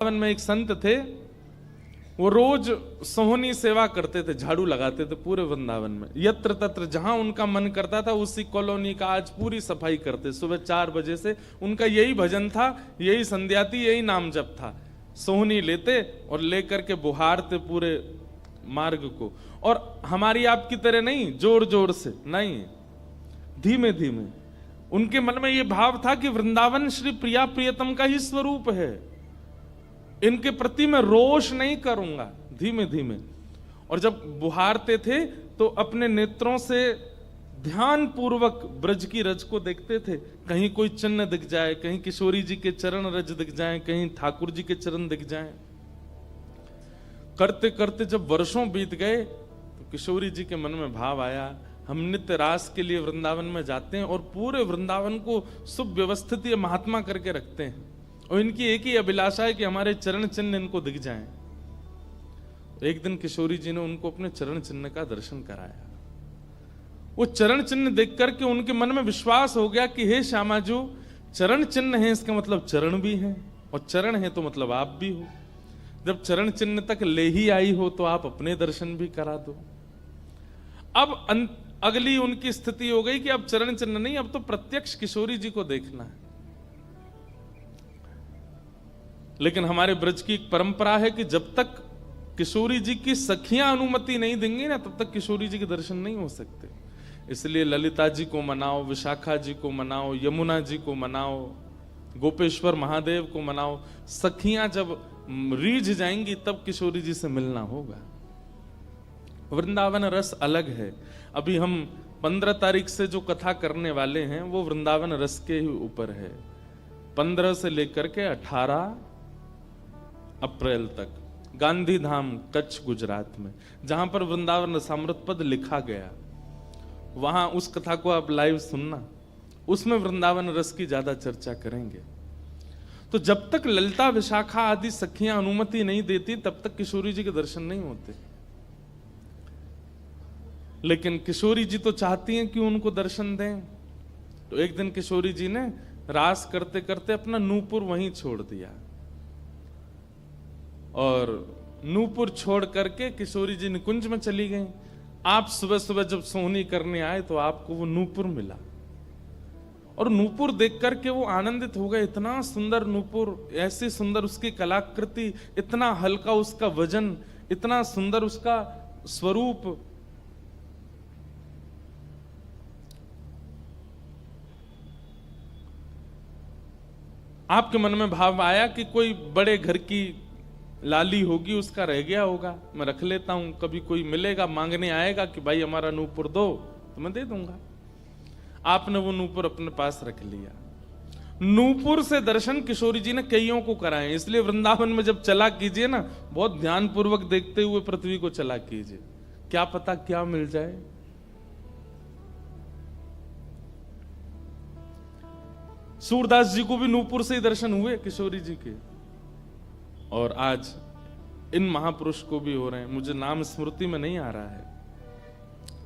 वृंदावन में एक संत थे, वो रोज सोहनी सेवा करते थे, झाड़ू लगाते थे पूरे वृंदावन में। यत्र तत्र जहां उनका मन करता था उसी कॉलोनी का आज पूरी सफाई करते। सुबह 4 बजे से उनका यही भजन था, यही संध्या थी, यही नाम जप था। सोहनी लेते और लेकर के बुहारते पूरे मार्ग को। और हमारी आपकी तरह नहीं जोर जोर से, नहीं, धीमे धीमे। उनके मन में यह भाव था कि वृंदावन श्री प्रिया प्रियतम का ही स्वरूप है, इनके प्रति मैं रोष नहीं करूंगा, धीमे धीमे। और जब बुहारते थे तो अपने नेत्रों से ध्यान पूर्वक ब्रज की रज को देखते थे। कहीं कोई चिन्ह दिख जाए, कहीं किशोरी जी के चरण रज दिख जाए, कहीं ठाकुर जी के चरण दिख जाए। करते करते जब वर्षों बीत गए तो किशोरी जी के मन में भाव आया, हम नित्य रास के लिए वृंदावन में जाते हैं और पूरे वृंदावन को सुव्यवस्थित ये महात्मा करके रखते हैं, और इनकी एक ही अभिलाषा है कि हमारे चरण चिन्ह इनको दिख जाएं। एक दिन किशोरी जी ने उनको अपने चरण चिन्ह का दर्शन कराया। वो चरण चिन्ह देख करके उनके मन में विश्वास हो गया कि हे श्यामा जो चरण चिन्ह है, इसका मतलब चरण भी है, और चरण है तो मतलब आप भी हो। जब चरण चिन्ह तक ले ही आई हो तो आप अपने दर्शन भी करा दो। अब अगली उनकी स्थिति हो गई कि अब चरण चिन्ह नहीं, अब तो प्रत्यक्ष किशोरी जी को देखना है। लेकिन हमारे ब्रज की एक परंपरा है कि जब तक किशोरी जी की सखियां अनुमति नहीं देंगी ना, तब तक किशोरी जी के दर्शन नहीं हो सकते। इसलिए ललिता जी को मनाओ, विशाखा जी को मनाओ, यमुना जी को मनाओ, गोपेश्वर महादेव को मनाओ। सखियां जब रीझ जाएंगी तब किशोरी जी से मिलना होगा। वृंदावन रस अलग है। अभी हम 15 तारीख से जो कथा करने वाले हैं वो वृंदावन रस के ही ऊपर है। 15 से लेकर के 18 अप्रैल तक गांधी धाम कच्छ गुजरात में, जहां पर वृंदावन रसामृत पद लिखा गया, वहां उस कथा को आप लाइव सुनना। उसमें वृंदावन रस की ज्यादा चर्चा करेंगे। तो जब तक ललिता विशाखा आदि सखियां अनुमति नहीं देती तब तक किशोरी जी के दर्शन नहीं होते। लेकिन किशोरी जी तो चाहती हैं कि उनको दर्शन दें। तो एक दिन किशोरी जी ने रास करते करते अपना नूपुर वहीं छोड़ दिया, और नूपुर छोड़ करके किशोरी जी निकुंज में चली गई। आप सुबह सुबह जब सोहनी करने आए तो आपको वो नूपुर मिला, और नूपुर देख करके वो आनंदित हो गए। इतना सुंदर नूपुर, ऐसी सुंदर उसकी कलाकृति, इतना हल्का उसका वजन, इतना सुंदर उसका स्वरूप। आपके मन में भाव आया कि कोई बड़े घर की लाली होगी, उसका रह गया होगा, मैं रख लेता हूं, कभी कोई मिलेगा मांगने आएगा कि भाई हमारा नूपुर दो तो मैं दे दूंगा। आपने वो नूपुर अपने पास रख लिया। नूपुर से दर्शन किशोरी जी ने कईयों को कराए। इसलिए वृंदावन में जब चला कीजिए ना, बहुत ध्यान पूर्वक देखते हुए पृथ्वी को चला कीजिए, क्या पता क्या मिल जाए। सूरदास जी को भी नूपुर से ही दर्शन हुए किशोरी जी के, और आज इन महापुरुष को भी हो रहे हैं। मुझे नाम स्मृति में नहीं आ रहा है,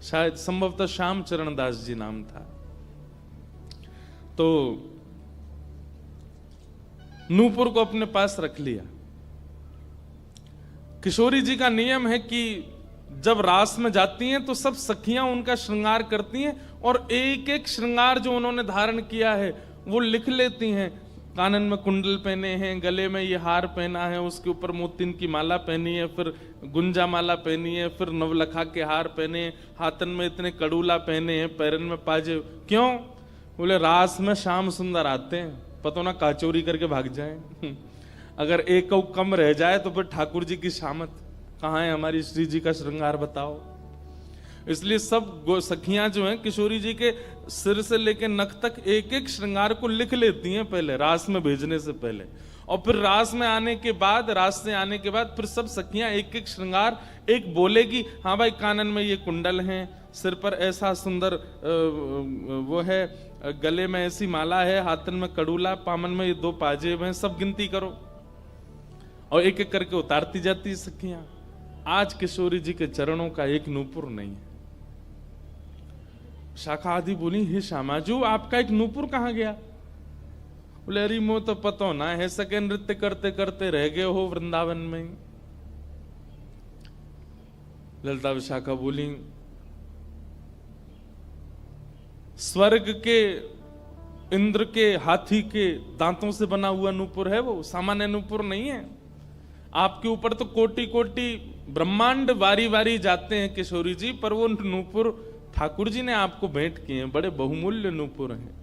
शायद संभवतः श्याम चरण दास जी नाम था। तो नूपुर को अपने पास रख लिया। किशोरी जी का नियम है कि जब रास में जाती हैं तो सब सखियां उनका श्रृंगार करती हैं, और एक एक श्रृंगार जो उन्होंने धारण किया है वो लिख लेती हैं। कानन में कुंडल पहने हैं, गले में ये हार पहना है, उसके ऊपर मोतिन की माला पहनी है, फिर गुंजा माला पहनी है, फिर नवलखा के हार पहने हैं, हाथन में इतने कड़ूला पहने हैं, पैरन में पाजे। क्यों? बोले रास में श्याम सुंदर आते हैं, पता ना काचोरी करके भाग जाएं। अगर एक कम रह जाए तो फिर ठाकुर जी की शामत कहाँ है, हमारी श्री जी का श्रृंगार बताओ। इसलिए सब सखियां जो हैं किशोरी जी के सिर से लेकर नख तक एक एक श्रृंगार को लिख लेती हैं पहले, रास में भेजने से पहले। और फिर रास में आने के बाद, रास से आने के बाद फिर सब सखियां एक एक श्रृंगार एक बोलेगी, हाँ भाई कानन में ये कुंडल हैं, सिर पर ऐसा सुंदर वो है, गले में ऐसी माला है, हाथन में कड़ूला, पामन में ये 2 पाजेब हैं, सब गिनती करो। और एक एक करके उतारती जाती सखियां। आज किशोरी जी के चरणों का एक नूपुर नहीं है। शाखा आदि बोली, हे श्यामाजू आपका एक नूपुर कहां गया? बोले अरे मो तो पतो ना है, सके नृत्य करते करते रह गए हो वृंदावन में। ललिता विशाखा बोली स्वर्ग के इंद्र के हाथी के दांतों से बना हुआ नूपुर है, वो सामान्य नूपुर नहीं है। आपके ऊपर तो कोटि कोटि ब्रह्मांड वारी वारी जाते हैं किशोरी जी, पर वो नूपुर ठाकुर जी ने आपको भेंट किए हैं, बड़े बहुमूल्य नूपुर हैं।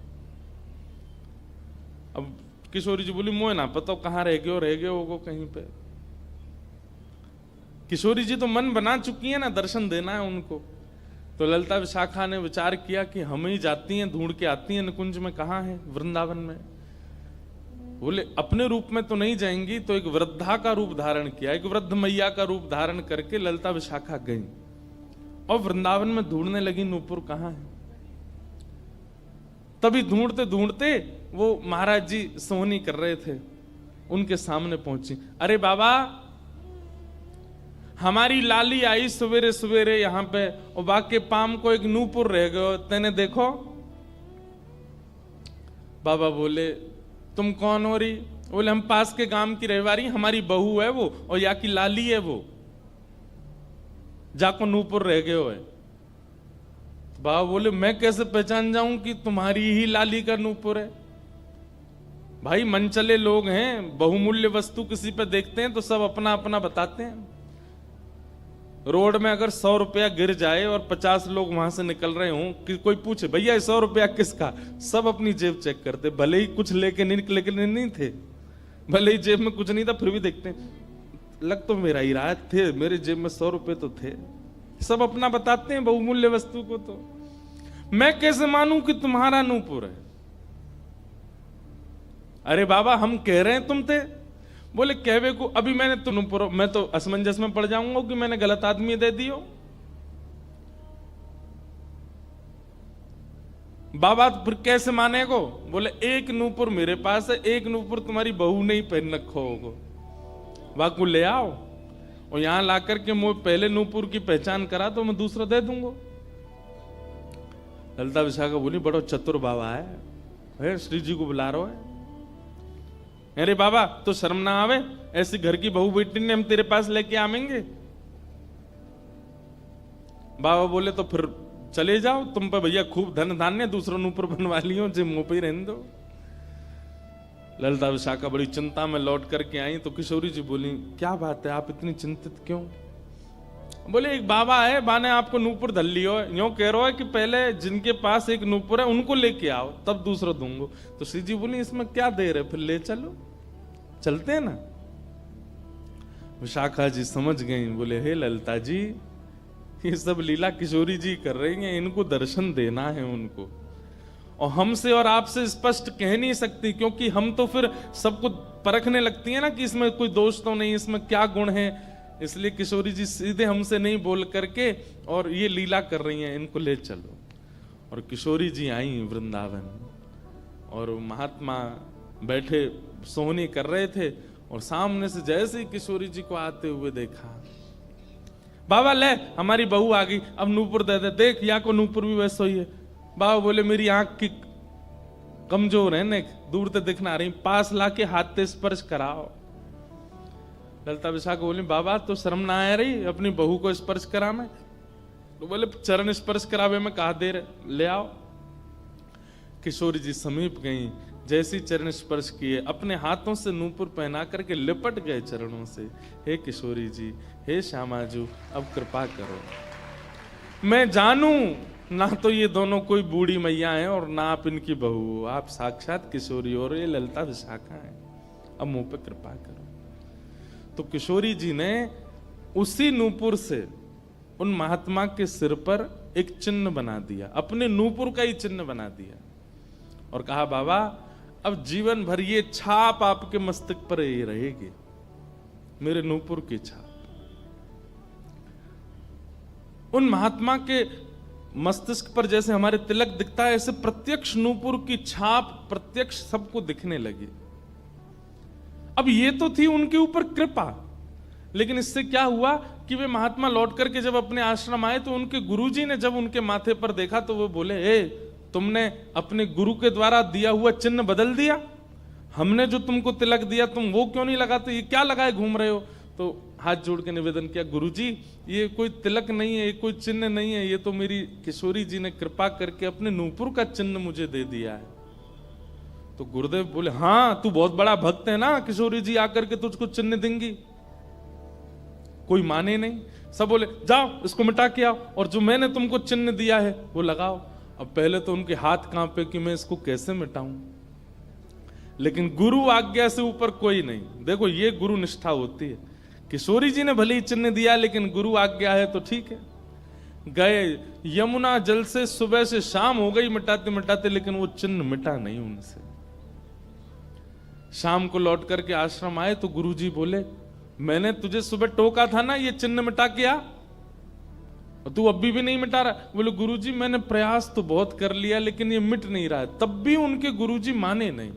अब किशोरी जी बोली मोह ना पता कहाँ रह गए हो कहीं पे। किशोरी जी तो मन बना चुकी है ना, दर्शन देना है उनको। तो ललिता विशाखा ने विचार किया कि हम ही जाती हैं, ढूंढ के आती हैं निकुंज में, कहाँ है वृंदावन में। बोले अपने रूप में तो नहीं जाएंगी, तो एक वृद्धा का रूप धारण किया, एक वृद्ध मैया का रूप धारण करके ललिता विशाखा गई और वृंदावन में ढूंढने लगी नूपुर कहाँ है। तभी ढूंढते ढूंढते वो महाराज जी सोहनी कर रहे थे, उनके सामने पहुंची। अरे बाबा हमारी लाली आई सवेरे सवेरे यहाँ पे, और बाके पाम को एक नूपुर रह गयो, तेने देखो। बाबा बोले तुम कौन हो रही? बोले हम पास के गांव की रहवारी, हमारी बहू है वो, और या की लाली है वो, जाको नूपुर रह गयो है। बाबा बोले मैं कैसे पहचान जाऊं कि तुम्हारी ही लाली का नूपुर है? भाई मनचले लोग हैं, बहुमूल्य वस्तु किसी पे देखते हैं तो सब अपना अपना बताते हैं। रोड में अगर 100 रुपया गिर जाए और 50 लोग वहां से निकल रहे हों, कि कोई पूछे भैया 100 रुपया किसका, सब अपनी जेब चेक करते, भले ही कुछ लेके नहीं थे, भले ही जेब में कुछ नहीं था, फिर भी देखते लग तो मेरा ही रहा थे, मेरे जेब में 100 रुपए तो थे। सब अपना बताते हैं बहुमूल्य वस्तु को। तो मैं कैसे मानूं कि तुम्हारा नूपुर है? अरे बाबा हम कह रहे हैं तुम थे। बोले कहवे को अभी मैंने नूपुर, मैं तो असमंजस में पड़ जाऊंगा कि मैंने गलत आदमी दे दियो। बाबा फिर कैसे मानेगो? बोले एक नूपुर मेरे पास है, एक नूपुर तुम्हारी बहू ने ही पहन रखो होगो, वाकू ले आओ और यहां लाकर के मुझे पहले नूपुर की पहचान करा तो मैं दूसरा दे दूंगा। ललिता विशाखा बोली बड़ो चतुर बाबा है, श्री जी को बुला रहा है। अरे बाबा तो शर्म ना आवे, ऐसी घर की बहू बेटी ने हम तेरे पास लेके आवेंगे? बाबा बोले तो फिर चले जाओ, तुम पे भैया खूब धन धान्य, दूसरा नूपुर बनवा लियो, जे मुंह पे ही रहने दो। ललिता विशाखा बड़ी चिंता में लौट करके आई तो किशोरी जी बोली क्या बात है, आप इतनी चिंतित क्यों? बोले एक बाबा है, बाने आपको नूपुर धल लियो, यूं कह रहा है कि पहले जिनके पास एक नूपुर है उनको लेके आओ, तब दूसरा दूंगा। तो श्री जी बोली इसमें क्या देर है, फिर ले चलो, चलते हैं ना। विशाखा जी समझ गई, बोले हे ललिता जी ये सब लीला किशोरी जी कर रही हैं, इनको दर्शन देना है उनको, और हमसे और आपसे स्पष्ट कह नहीं सकती, क्योंकि हम तो फिर सबको परखने लगती है ना कि इसमें कोई दोष तो नहीं, इसमें क्या गुण है। इसलिए किशोरी जी सीधे हमसे नहीं बोल करके और ये लीला कर रही हैं, इनको ले चलो। और किशोरी जी आई वृंदावन, और महात्मा बैठे सोहनी कर रहे थे, और सामने से जैसे ही किशोरी जी को आते हुए देखा, बाबा ले हमारी बहू आ गई, अब नूपुर दे दे, देख यहाँ को नूपुर भी वैसा ही है। बाबा बोले मेरी आंख की कमजोर है ने, दूर से दिखना रही, पास लाके हाथ से स्पर्श कराओ। ललिता विशाखा बोली बाबा तो शर्म ना आ रही अपनी बहू को स्पर्श करा में? तो बोले चरण स्पर्श करावे में कहा देर, ले आओ। किशोरी जी समीप गई, जैसी चरण स्पर्श किए अपने हाथों से नूपुर पहना करके लिपट गए चरणों से। हे किशोरी जी, हे श्यामाजू, अब कृपा करो, मैं जानू ना तो ये दोनों कोई बूढ़ी मैया हैं और ना आप इनकी बहू, आप साक्षात किशोरी और ये ललिता विशाखा है, अब मुंह पे कृपा करो। तो किशोरी जी ने उसी नूपुर से उन महात्मा के सिर पर एक चिन्ह बना दिया, अपने नूपुर का ही चिन्ह बना दिया, और कहा बाबा अब जीवन भर ये छाप आपके मस्तक पर ही रहेगी, मेरे नूपुर की छाप। उन महात्मा के मस्तिष्क पर जैसे हमारे तिलक दिखता है, ऐसे प्रत्यक्ष नूपुर की छाप प्रत्यक्ष सबको दिखने लगी। अब ये तो थी उनके ऊपर कृपा, लेकिन इससे क्या हुआ कि वे महात्मा लौट करके जब अपने आश्रम आए तो उनके गुरुजी ने जब उनके माथे पर देखा तो वो बोले, ए तुमने अपने गुरु के द्वारा दिया हुआ चिन्ह बदल दिया? हमने जो तुमको तिलक दिया तुम वो क्यों नहीं लगाते, ये क्या लगाए घूम रहे हो। तो हाथ जोड़ के निवेदन किया, गुरुजी ये कोई तिलक नहीं है, ये कोई चिन्ह नहीं है, ये तो मेरी किशोरी जी ने कृपा करके अपने नूपुर का चिन्ह मुझे दे दिया है। तो गुरुदेव बोले, हाँ तू बहुत बड़ा भक्त है ना, किशोरी जी आकर के तुझको चिन्ह देंगी। कोई माने नहीं, सब बोले जाओ इसको मिटा के आओ, और जो मैंने तुमको चिन्ह दिया है वो लगाओ। अब पहले तो उनके हाथ कांपे कि मैं इसको कैसे मिटाऊं, लेकिन गुरु आज्ञा से ऊपर कोई नहीं। देखो ये गुरु निष्ठा होती है। किशोरी जी ने भले ही चिन्ह दिया, लेकिन गुरु आज्ञा है तो ठीक है। गए यमुना जल से, सुबह से शाम हो गई मिटाते मिटाते, लेकिन वो चिन्ह मिटा नहीं उनसे। शाम को लौट करके आश्रम आए तो गुरुजी बोले, मैंने तुझे सुबह टोका था ना ये चिन्ह मिटा के आ, और तू अभी भी नहीं मिटा रहा। बोले गुरुजी मैंने प्रयास तो बहुत कर लिया लेकिन ये मिट नहीं रहा है। तब भी उनके गुरुजी माने नहीं।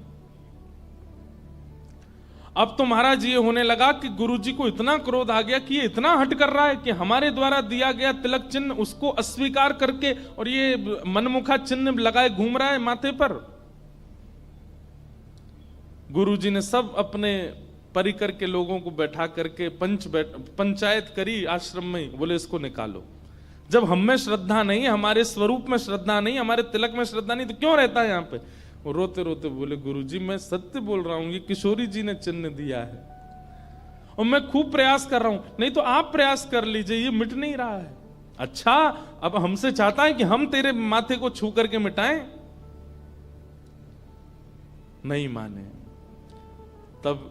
अब तो महाराज ये होने लगा कि गुरुजी को इतना क्रोध आ गया कि ये इतना हट कर रहा है कि हमारे द्वारा दिया गया तिलक चिन्ह उसको अस्वीकार करके और ये मनमुखा चिन्ह लगाए घूम रहा है माथे पर। गुरुजी ने सब अपने परिकर के लोगों को बैठा करके पंचायत करी आश्रम में। बोले इसको निकालो, जब हम में श्रद्धा नहीं, हमारे स्वरूप में श्रद्धा नहीं, हमारे तिलक में श्रद्धा नहीं, तो क्यों रहता है यहाँ पे। वो रोते रोते बोले गुरुजी मैं सत्य बोल रहा हूं, ये किशोरी जी ने चिन्ह दिया है और मैं खूब प्रयास कर रहा हूं, नहीं तो आप प्रयास कर लीजिए, ये मिट नहीं रहा है। अच्छा अब हमसे चाहता है कि हम तेरे माथे को छू करके मिटाएं, नहीं माने। तब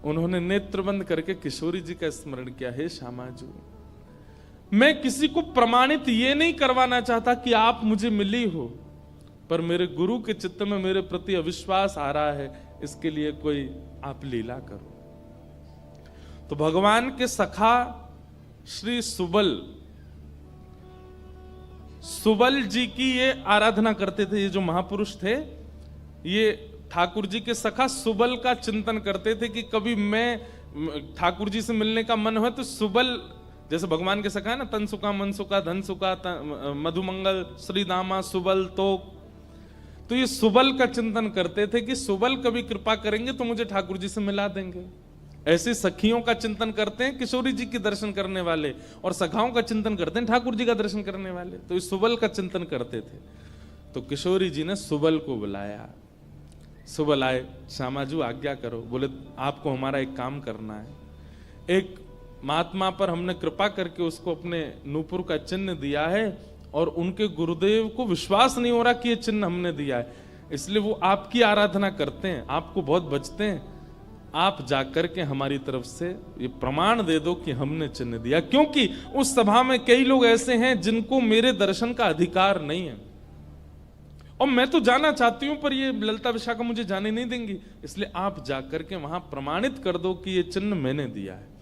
उन्होंने नेत्र बंद करके किशोरी जी का स्मरण किया, हे श्यामाजू मैं किसी को प्रमाणित ये नहीं करवाना चाहता कि आप मुझे मिली हो, पर मेरे गुरु के चित्त में मेरे प्रति अविश्वास आ रहा है, इसके लिए कोई आप लीला करो। तो भगवान के सखा श्री सुबल जी की ये आराधना करते थे। ये जो महापुरुष थे ये ठाकुर जी के सखा सुबल का चिंतन करते थे कि कभी मैं ठाकुर जी से मिलने का मन हो तो सुबल, जैसे भगवान के सखा है ना, तनसुका मनसुका धनसुका मधुमंगल श्रीदामा सुबल, तो ये सुबल का चिंतन करते थे कि सुबल कभी कृपा करेंगे तो मुझे ठाकुर जी से मिला देंगे। ऐसे सखियों का चिंतन करते हैं किशोरी जी के दर्शन करने वाले, और सखाओं का चिंतन करते हैं ठाकुर जी का दर्शन करने वाले। तो इस सुबल का चिंतन करते थे। तो किशोरी जी ने सुबल को बुलाया। सुबल आए, श्यामाजू आज्ञा करो। बोले आपको हमारा एक काम करना है। एक महात्मा पर हमने कृपा करके उसको अपने नूपुर का चिन्ह दिया है और उनके गुरुदेव को विश्वास नहीं हो रहा कि ये चिन्ह हमने दिया है, इसलिए वो आपकी आराधना करते हैं, आपको बहुत बचते हैं। आप जाकर के हमारी तरफ से ये प्रमाण दे दो कि हमने चिन्ह दिया, क्योंकि उस सभा में कई लोग ऐसे हैं जिनको मेरे दर्शन का अधिकार नहीं है और मैं तो जाना चाहती हूं पर ये ललिता विशाखा मुझे जाने नहीं देंगी, इसलिए आप जाकर के वहां प्रमाणित कर दो कि ये चिन्ह मैंने दिया है।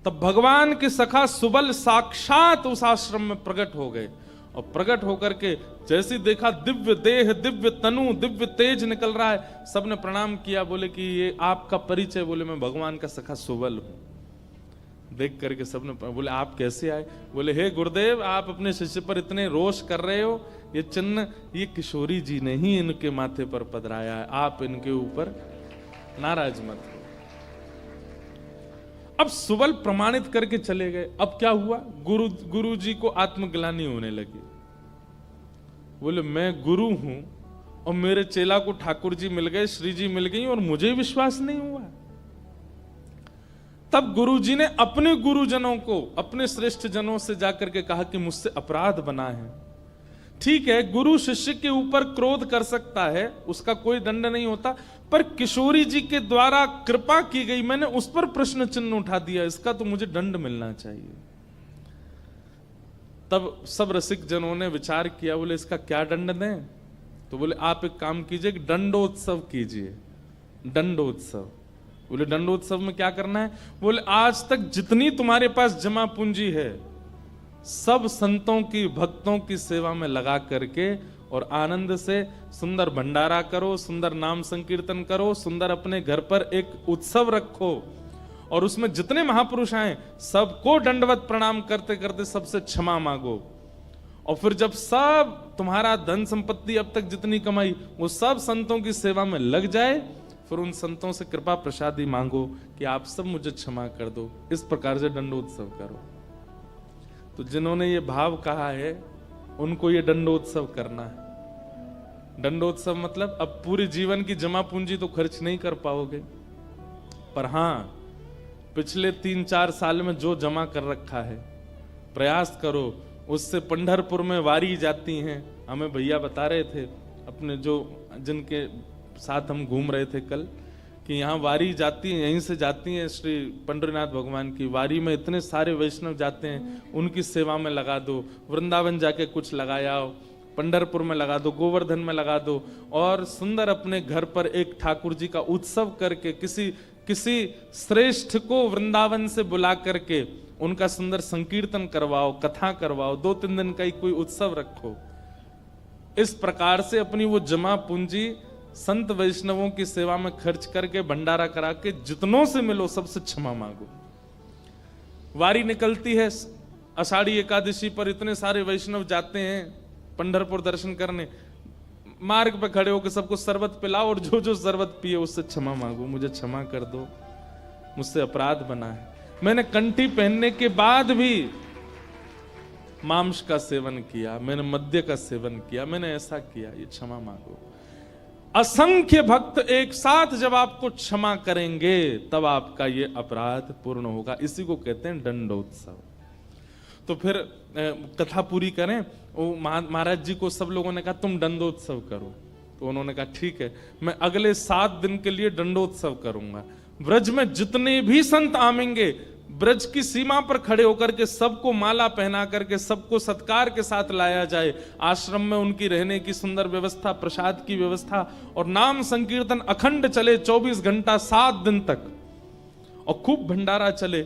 तब भगवान के सखा सुबल साक्षात उस आश्रम में प्रकट हो गए और प्रकट होकर के जैसे देखा दिव्य देह, दिव्य तनु, दिव्य तेज निकल रहा है, सबने प्रणाम किया। बोले कि ये आपका परिचय। बोले मैं भगवान का सखा सुबल हूं। देख करके सबने बोले आप कैसे आए। बोले हे गुरुदेव आप अपने शिष्य पर इतने रोष कर रहे हो, ये चिन्ह ये किशोरी जी ने ही इनके माथे पर पधराया है, आप इनके ऊपर नाराज मत हो। अब सुबल प्रमाणित करके चले गए। अब क्या हुआ, गुरु जी को आत्मग्लानि होने लगी। बोले मैं गुरु हूं और मेरे चेला को ठाकुर जी मिल गए, श्री जी मिल गई और मुझे विश्वास नहीं हुआ। तब गुरु जी ने अपने गुरुजनों को, अपने श्रेष्ठ जनों से जाकर के कहा कि मुझसे अपराध बना है। ठीक है, गुरु शिष्य के ऊपर क्रोध कर सकता है, उसका कोई दंड नहीं होता, पर किशोरी जी के द्वारा कृपा की गई, मैंने उस पर प्रश्न चिन्ह उठा दिया, इसका तो मुझे दंड मिलना चाहिए। तब सब रसिक जनों ने विचार किया। बोले इसका क्या दंड दें। तो बोले आप एक काम कीजिए, दंडोत्सव कीजिए। दंडोत्सव। बोले दंडोत्सव में क्या करना है। बोले आज तक जितनी तुम्हारे पास जमा पूंजी है सब संतों की, भक्तों की सेवा में लगा करके और आनंद से सुंदर भंडारा करो, सुंदर नाम संकीर्तन करो, सुंदर अपने घर पर एक उत्सव रखो और उसमें जितने महापुरुष आए सबको दंडवत प्रणाम करते करते सबसे क्षमा मांगो और फिर जब सब तुम्हारा धन संपत्ति अब तक जितनी कमाई वो सब संतों की सेवा में लग जाए, फिर उन संतों से कृपा प्रसादी मांगो कि आप सब मुझे क्षमा कर दो। इस प्रकार से दंडोत्सव करो। तो जिन्होंने ये भाव कहा है उनको ये दंडोत्सव करना है। दंडोत्सव मतलब अब पूरे जीवन की जमा पूंजी तो खर्च नहीं कर पाओगे, पर हां पिछले 3-4 साल में जो जमा कर रखा है प्रयास करो उससे। पंढरपुर में वारी जाती हैं, हमें भैया बता रहे थे अपने जो जिनके साथ हम घूम रहे थे कल, कि यहाँ वारी जाती है, यहीं से जाती है श्री पंडरीनाथ भगवान की वारी में इतने सारे वैष्णव जाते हैं, उनकी सेवा में लगा दो। वृंदावन जाके कुछ लगाया हो, पंढरपुर में लगा दो, गोवर्धन में लगा दो, और सुंदर अपने घर पर एक ठाकुर जी का उत्सव करके किसी श्रेष्ठ को वृंदावन से बुला करके उनका सुंदर संकीर्तन करवाओ, कथा करवाओ, 2-3 दिन का ही कोई उत्सव रखो। इस प्रकार से अपनी वो जमा पूंजी संत वैष्णवों की सेवा में खर्च करके भंडारा करा के जितनों से मिलो सबसे क्षमा मांगो। वारी निकलती है आषाढ़ी एकादशी पर, इतने सारे वैष्णव जाते हैं पंढरपुर दर्शन करने, मार्ग पे खड़े होकर सबको शरबत पिलाओ और जो जो शरबत पिए उससे क्षमा मांगो, मुझे क्षमा कर दो, मुझसे अपराध बना है, मैंने कंठी पहनने के बाद भी मांस का सेवन किया, मैंने मद्य का सेवन किया, मैंने ऐसा किया, ये क्षमा मांगो। असंख्य भक्त एक साथ जब आपको क्षमा करेंगे तब आपका ये अपराध पूर्ण होगा। इसी को कहते हैं दंडोत्सव। तो फिर कथा पूरी करें। वो महाराज जी को सब लोगों ने कहा तुम दंडोत्सव करो, तो उन्होंने कहा ठीक है, मैं अगले 7 दिन के लिए दंडोत्सव करूंगा। ब्रज में जितने भी संत आवेंगे ब्रज की सीमा पर खड़े होकर के सबको माला पहना करके सबको सत्कार के साथ लाया जाए। आश्रम में उनकी रहने की सुंदर व्यवस्था, प्रसाद की व्यवस्था, और नाम संकीर्तन अखंड चले 24 घंटा 7 दिन तक, और खूब भंडारा चले,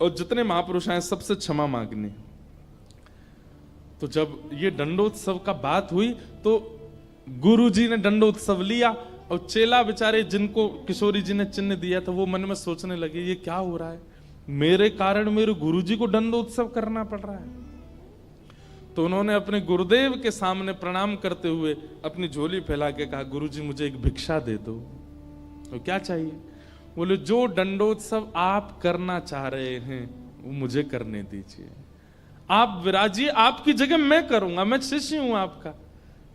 और जितने महापुरुष आए सबसे क्षमा मांगनी। तो जब ये दंडोत्सव का बात हुई तो गुरु जी ने दंडोत्सव लिया, और चेला बेचारे जिनको किशोरी जी ने चिन्ह दिया था वो मन में सोचने लगे ये क्या हो रहा है, मेरे कारण मेरे गुरुजी को दंडोत्सव करना पड़ रहा है। तो उन्होंने अपने गुरुदेव के सामने प्रणाम करते हुए अपनी झोली फैला के कहा गुरुजी मुझे एक भिक्षा दे दो। तो क्या चाहिए? बोले जो दंडोत्सव आप करना चाह रहे हैं वो मुझे करने दीजिए, आप विराजिए, आपकी जगह मैं करूंगा, मैं शिष्य हूं आपका।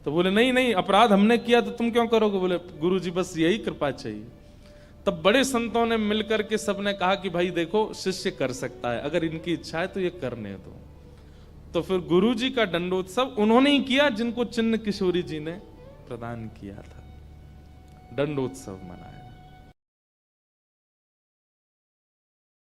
तो बोले नहीं नहीं, अपराध हमने किया तो तुम क्यों करोगे? बोले गुरुजी बस यही कृपा चाहिए। तब बड़े संतों ने मिलकर के सबने कहा कि भाई देखो शिष्य कर सकता है, अगर इनकी इच्छा है तो ये करने दो। तो फिर गुरुजी का दंडोत्सव उन्होंने ही किया जिनको चिन्ह किशोरी जी ने प्रदान किया था, दंडोत्सव मनाया।